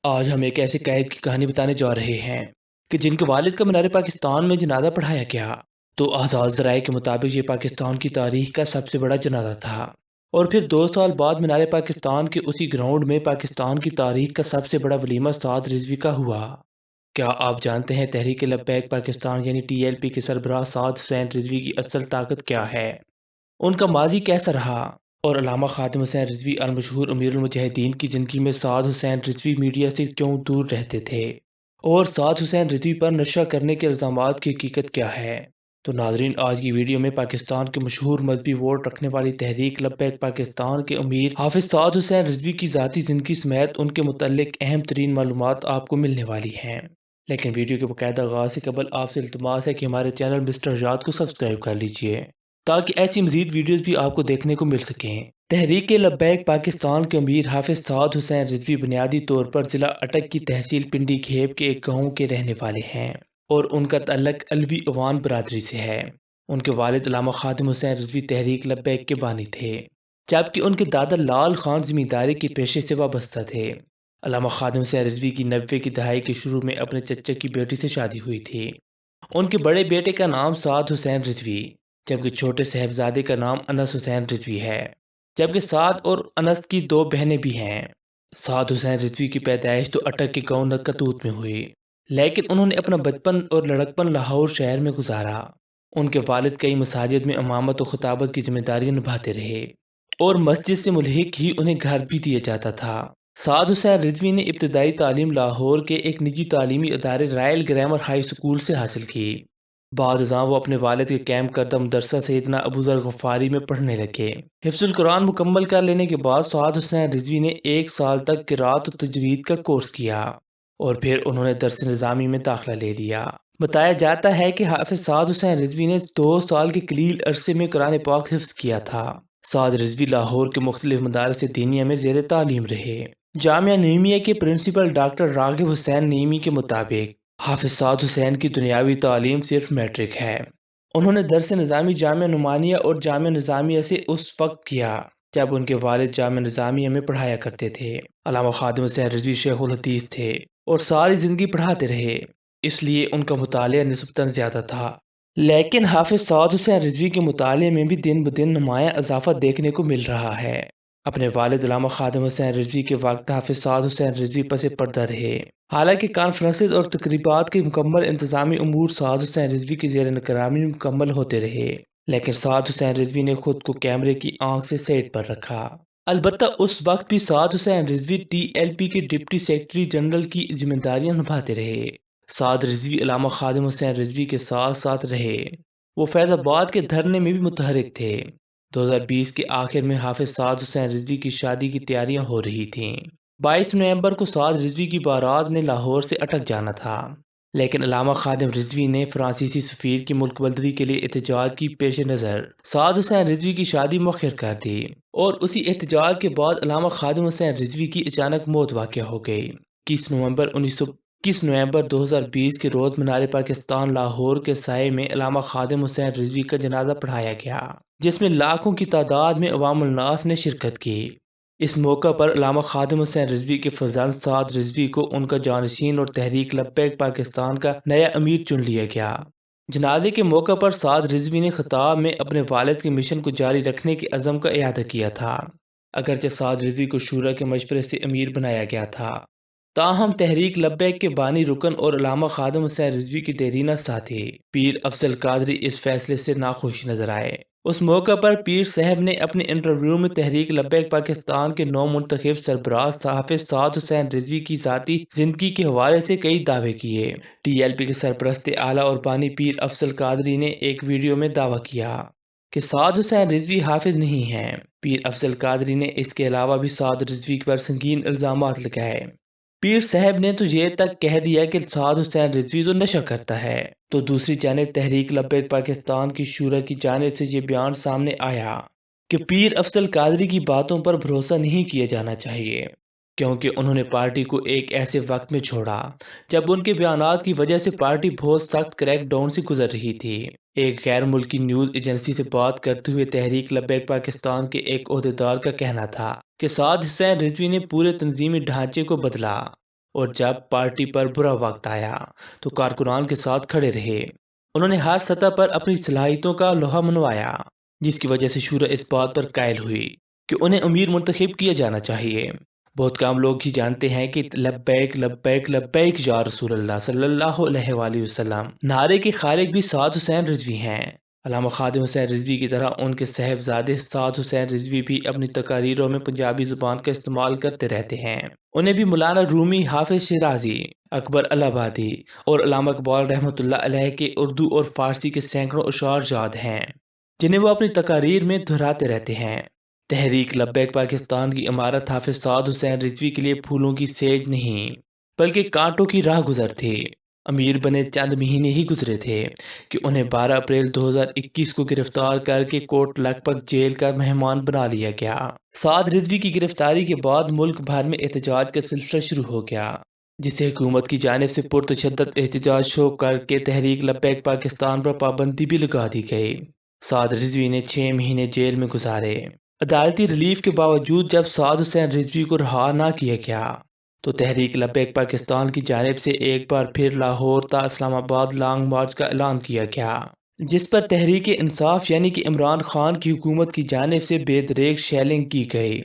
آج ہم ایک ایسے قید کی کہانی بتانے جا رہے ہیں کہ جن کے والد کا مینار پاکستان میں جنازہ پڑھایا گیا تو آزاد ذرائع کے مطابق یہ پاکستان کی تاریخ کا سب سے بڑا جنازہ تھا، اور پھر 2 سال بعد مینار پاکستان کے اسی گراؤنڈ میں پاکستان کی تاریخ کا سب سے بڑا ولیمہ سعد رضوی کا ہوا۔ کیا آپ جانتے ہیں تحریک لبیک پاکستان یعنی TLP کے سربراہ سعد حسین رضوی کی اصل طاقت کیا ہے، ان کا ماضی کیسا رہا، اور علامہ خادم حسین رضوی المشہور امیر المجاہدین کی زندگی میں سعد حسین رضوی میڈیا سے کیوں دور رہتے تھے، اور سعد حسین رضوی پر نشہ کرنے کے الزامات کی حقیقت کیا ہے؟ تو ناظرین، آج کی ویڈیو میں پاکستان کے مشہور مذہبی ووٹ رکھنے والی تحریک لبیک پاکستان کے امیر حافظ سعد حسین رضوی کی ذاتی زندگی سمیت ان کے متعلق اہم ترین معلومات آپ کو ملنے والی ہیں۔ لیکن ویڈیو کے باقاعدہ آغاز سے قبل آپ سے التماس ہے کہ ہمارے چینل مسٹر جاد کو سبسکرائب کر لیجئے تاکہ ایسی مزید ویڈیوز بھی آپ کو دیکھنے کو مل سکیں۔ تحریک لبیک پاکستان کے امیر حافظ سعد حسین رضوی بنیادی طور پر ضلع اٹک کی تحصیل پنڈی کھیب کے ایک گاؤں کے رہنے والے ہیں، اور ان کا تعلق علوی عوان برادری سے ہے۔ ان کے والد علامہ خادم حسین رضوی تحریک لبیک کے بانی تھے، جبکہ ان کے دادا لال خان زمینداری کے پیشے سے وابستہ تھے۔ علامہ خادم حسین رضوی کی 90 کی دہائی کے شروع میں اپنے چچا کی بیٹی سے شادی ہوئی تھی۔ ان کے بڑے بیٹے کا نام سعد حسین رضوی، جبکہ چھوٹے صاحبزادے کا نام انس حسین رضوی ہے، جبکہ سعد اور انس کی 2 بہنیں بھی ہیں۔ سعد حسین رضوی کی پیدائش تو اٹک کے گاؤں نکتوت میں ہوئی، لیکن انہوں نے اپنا بچپن اور لڑکپن لاہور شہر میں گزارا۔ ان کے والد کئی مساجد میں امامت و خطابت کی ذمہ داریاں نبھاتے رہے، اور مسجد سے ملحق ہی انہیں گھر بھی دیا جاتا تھا۔ سعد حسین رضوی نے ابتدائی تعلیم لاہور کے ایک نجی تعلیمی ادارے رائل گرامر ہائی اسکول سے حاصل کی۔ بعد ازاں وہ اپنے والد کے قائم کردہ مدرسہ سیدنا ابو ذر غفاری میں پڑھنے لگے۔ حفظ القرآن مکمل کر لینے کے بعد سعد حسین رضوی نے 1 سال تک قرات و تجوید کا کورس کیا، اور پھر انہوں نے درس نظامی میں داخلہ لے لیا۔ بتایا جاتا ہے کہ حافظ سعد حسین رضوی نے 2 سال کے قلیل عرصے میں قرآن پاک حفظ کیا تھا۔ سعد رضوی لاہور کے مختلف مدارس دینیہ میں زیر تعلیم رہے۔ جامعہ نعیمیہ کے پرنسپل ڈاکٹر راغب حسین نعیمی کے مطابق حافظ سعد حسین کی دنیاوی تعلیم صرف میٹرک ہے۔ انہوں نے درس نظامی جامعہ نعمانیہ اور جامعہ نظامیہ سے اس وقت کیا جب ان کے والد جامعہ نظامیہ میں پڑھایا کرتے تھے۔ علامہ خادم حسین رضوی شیخ الحدیث تھے اور ساری زندگی پڑھاتے رہے، اس لیے ان کا مطالعہ نسبتاً زیادہ تھا۔ لیکن حافظ سعد حسین رضوی کے مطالعے میں بھی دن بدن نمایاں اضافہ دیکھنے کو مل رہا ہے۔ اپنے والد علامہ خادم حسین رضوی کے وقت حافظ سعد حسین رضوی پس پردہ رہے، حالانکہ کانفرنسز اور تقریبات کے مکمل انتظامی امور سعد حسین رضوی کی زیر نگرانی مکمل ہوتے رہے، لیکن سعد حسین رضوی نے خود کو کیمرے کی آنکھ سے سیٹ پر رکھا۔ البتہ اس وقت بھی سعد حسین رضوی TLP کے ڈپٹی سیکرٹری جنرل کی ذمہ داریاں نبھاتے رہے۔ سعد رضوی علامہ خادم حسین رضوی کے ساتھ ساتھ رہے۔ وہ فیض آباد کے دھرنے میں بھی متحرک تھے۔ 2020 کے آخر میں حافظ سعد حسین رضوی کی شادی کی تیاریاں ہو رہی تھیں۔ 22 نومبر کو سعد رضوی کی بارات نے لاہور سے اٹک جانا تھا، لیکن علامہ خادم رضوی نے فرانسیسی سفیر کی ملک بندری کے لیے احتجاج کی پیش نظر سعد حسین رضوی کی شادی مؤخر کر دی، اور اسی احتجاج کے بعد علامہ خادم حسین رضوی کی اچانک موت واقع ہو گئی۔ 21 نومبر 2020 کے روز مینار پاکستان لاہور کے سائے میں علامہ خادم حسین رضوی کا جنازہ پڑھایا گیا، جس میں لاکھوں کی تعداد میں عوام الناس نے شرکت کی۔ اس موقع پر علامہ خادم حسین رضوی کے فرزند سعد رضوی کو ان کا جانشین اور تحریک لبیک پاکستان کا نیا امیر چن لیا گیا۔ جنازے کے موقع پر سعد رضوی نے خطاب میں اپنے والد کے مشن کو جاری رکھنے کے عزم کا اعادہ کیا تھا۔ اگرچہ سعد رضوی کو شورا کے مشورے سے امیر بنایا گیا تھا، تاہم تحریک لبیک کے بانی رکن اور علامہ خادم حسین رضوی کی دیرینہ ساتھی پیر افضل قادری اس فیصلے سے ناخوش نظر آئے۔ اس موقع پر پیر صاحب نے اپنے انٹرویو میں تحریک لبیک پاکستان کے نو منتخب سربراہ حافظ سعد حسین رضوی کی ذاتی زندگی کے حوالے سے کئی دعوے کیے۔ TLP کے سرپرست اعلیٰ اور بانی پیر افضل قادری نے ایک ویڈیو میں دعویٰ کیا کہ سعد حسین رضوی حافظ نہیں ہیں۔ پیر افضل قادری نے اس کے علاوہ بھی سعد رضوی پر سنگین الزامات لگائے۔ پیر صاحب نے تو یہ تک کہہ دیا کہ سعد حسین رضوی تو نشہ کرتا ہے، تو دوسری جانب تحریک لبیک پاکستان کی شورا کی جانب سے یہ بیان سامنے آیا کہ پیر افضل قادری کی باتوں پر بھروسہ نہیں کیا جانا چاہیے، کیونکہ انہوں نے پارٹی کو ایک ایسے وقت میں چھوڑا جب ان کے بیانات کی وجہ سے پارٹی بہت سخت کریک ڈاؤن سے گزر رہی تھی۔ ایک غیر ملکی نیوز ایجنسی سے بات کرتے ہوئے تحریک لبیک پاکستان کے ایک عہدیدار کا کہنا تھا کہ سعد حسین رضوی نے پورے تنظیمی ڈھانچے کو بدلا اور جب پارٹی پر برا وقت آیا تو کارکنان کے ساتھ کھڑے رہے۔ انہوں نے ہر سطح پر اپنی صلاحیتوں کا لوہا منوایا، جس کی وجہ سے شورا اس بات پر قائل ہوئی کہ انہیں امیر منتخب کیا جانا چاہیے۔ بہت کم لوگ ہی جانتے ہیں کہ لبیک لبیک لبیک یا رسول اللہ صلی اللہ علیہ وآلہ وسلم نعرے کے خالق بھی سعد حسین رضوی ہیں۔ علامہ خادم حسین رضوی کی طرح ان کے صاحبزادے سعد حسین رضوی بھی اپنی تقاریروں میں پنجابی زبان کا استعمال کرتے رہتے ہیں۔ انہیں بھی مولانا رومی، حافظ شیرازی، اکبر الہ آبادی اور علامہ اقبال رحمۃ اللہ علیہ کے اردو اور فارسی کے سینکڑوں اشعار یاد ہیں، جنہیں وہ اپنی تقاریر میں دہراتے رہتے ہیں۔ تحریک لبیک پاکستان کی عمارت حافظ سعد حسین رضوی کے لیے پھولوں کی سیج نہیں بلکہ کانٹوں کی راہ گزر تھی۔ امیر بنے چند مہینے ہی گزرے تھے کہ انہیں 12 اپریل 2021 کو گرفتار کر کے کوٹ لکھپت جیل کا مہمان بنا لیا گیا۔ سعد رضوی کی گرفتاری کے بعد ملک بھر میں احتجاج کا سلسلہ شروع ہو گیا، جسے حکومت کی جانب سے پرتشدد احتجاج شروع کر کے تحریک لبیک پاکستان پر پابندی بھی لگا دی گئی۔ سعد رضوی نے 6 مہینے جیل میں گزارے۔ عدالتی ریلیف کے باوجود جب سعد حسین رضوی کو رہا نہ کیا گیا تو تحریک لبیک پاکستان کی جانب سے ایک بار پھر لاہور تا اسلام آباد لانگ مارچ کا اعلان کیا گیا، جس پر تحریک انصاف یعنی کہ عمران خان کی حکومت کی جانب سے بے دریغ شیلنگ کی گئی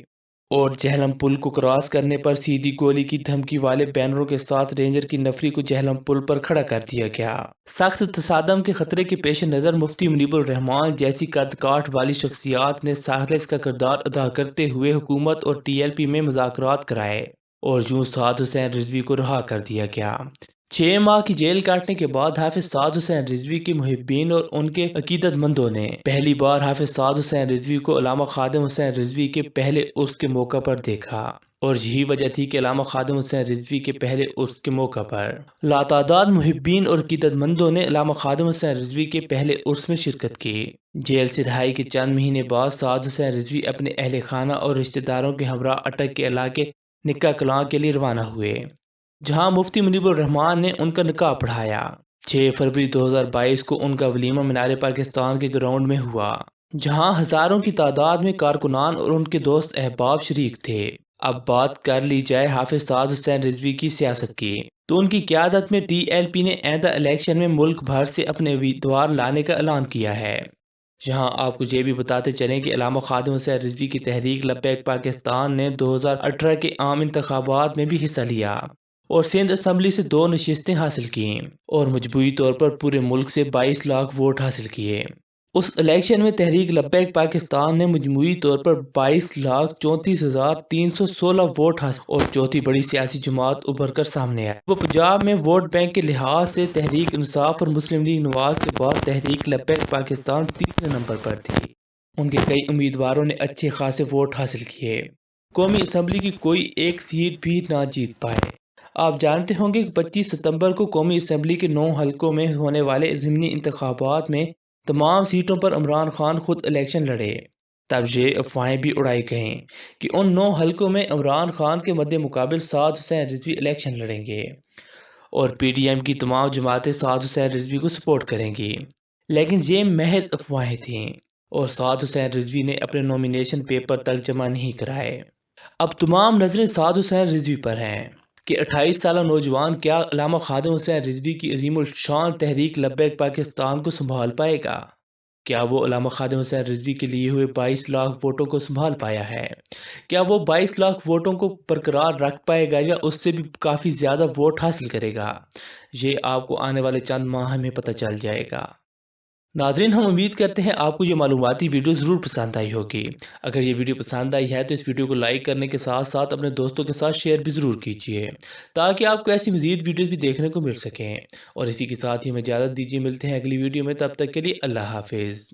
اور جہلم پل کو کراس کرنے پر سیدھی گولی کی دھمکی والے بینروں کے ساتھ رینجر کی نفری کو جہلم پل پر کھڑا کر دیا گیا۔ سخت تصادم کے خطرے کے پیش نظر مفتی منیب الرحمان جیسی قد کاٹ والی شخصیات نے سائلنس کا کردار ادا کرتے ہوئے حکومت اور ٹی ایل پی میں مذاکرات کرائے اور یوں سعد حسین رضوی کو رہا کر دیا گیا۔ 6 ماہ کی جیل کاٹنے کے بعد حافظ سعد حسین رضوی کے محبین اور ان کے عقیدت مندوں نے پہلی بار حافظ سعد حسین رضوی کو علامہ خادم حسین رضوی کے پہلے عرس کے موقع پر دیکھا، اور یہی وجہ تھی کہ علامہ خادم حسین رضوی کے پہلے عرس کے موقع پر لاتعداد محبین اور عقیدت مندوں نے علامہ خادم حسین رضوی کے پہلے عرس میں شرکت کی۔ جیل سے رہائی کے چند مہینے بعد سعد حسین رضوی اپنے اہل خانہ اور رشتہ داروں کے ہمراہ اٹک کے علاقے نکاح کلاں کے لیے روانہ ہوئے، جہاں مفتی منیب الرحمان نے ان کا نکاح پڑھایا۔ 6 فروری 2022 کو ان کا ولیمہ مینار پاکستان کے گراؤنڈ میں ہوا، جہاں ہزاروں کی تعداد میں کارکنان اور ان کے دوست احباب شریک تھے۔ اب بات کر لی جائے حافظ سعد حسین رضوی کی سیاست کی، تو ان کی قیادت میں ٹی ایل پی نے آئندہ الیکشن میں ملک بھر سے اپنے امیدوار لانے کا اعلان کیا ہے۔ یہاں آپ کو یہ بھی بتاتے چلیں کہ علامہ خادم حسین رضوی کی تحریک لبیک پاکستان نے 2018 کے عام انتخابات میں بھی حصہ لیا اور سندھ اسمبلی سے 2 نشستیں حاصل کیں اور مجموعی طور پر پورے ملک سے 22 لاکھ ووٹ حاصل کیے۔ اس الیکشن میں تحریک لبیک پاکستان نے مجموعی طور پر 22,34,316 ووٹ حاصل اور چوتھی بڑی سیاسی جماعت ابھر کر سامنے آئی۔ وہ پنجاب میں ووٹ بینک کے لحاظ سے تحریک انصاف اور مسلم لیگ نواز کے بعد تحریک لبیک پاکستان تیسرے نمبر پر تھی۔ ان کے کئی امیدواروں نے اچھے خاصے ووٹ حاصل کیے۔ قومی اسمبلی کی کوئی ایک سیٹ بھی نہ جیت پائے۔ آپ جانتے ہوں گے کہ 25 ستمبر کو قومی اسمبلی کے 9 حلقوں میں ہونے والے ضمنی انتخابات میں تمام سیٹوں پر عمران خان خود الیکشن لڑے۔ تب یہ افواہیں بھی اڑائی گئیں کہ ان 9 حلقوں میں عمران خان کے مد مقابل سعد حسین رضوی الیکشن لڑیں گے اور پی ڈی ایم کی تمام جماعتیں سعد حسین رضوی کو سپورٹ کریں گی، لیکن یہ محض افواہیں تھیں اور سعد حسین رضوی نے اپنے نومینیشن پیپر تک جمع نہیں کرائے۔ اب تمام نظریں سعد حسین رضوی پر ہیں کہ 28 سالہ نوجوان کیا علامہ خادم حسین رضوی کی عظیم الشان تحریک لبیک پاکستان کو سنبھال پائے گا؟ کیا وہ علامہ خادم حسین رضوی کے لیے ہوئے 22 لاکھ ووٹوں کو سنبھال پایا ہے؟ کیا وہ 22 لاکھ ووٹوں کو برقرار رکھ پائے گا یا اس سے بھی کافی زیادہ ووٹ حاصل کرے گا؟ یہ آپ کو آنے والے چند ماہ میں پتہ چل جائے گا۔ ناظرین، ہم امید کرتے ہیں آپ کو یہ معلوماتی ویڈیو ضرور پسند آئی ہوگی۔ اگر یہ ویڈیو پسند آئی ہے تو اس ویڈیو کو لائک کرنے کے ساتھ ساتھ اپنے دوستوں کے ساتھ شیئر بھی ضرور کیجیے تاکہ آپ کو ایسی مزید ویڈیوز بھی دیکھنے کو مل سکیں۔ اور اسی کے ساتھ ہی ہمیں اجازت دیجیے، ملتے ہیں اگلی ویڈیو میں، تب تک کے لیے اللہ حافظ۔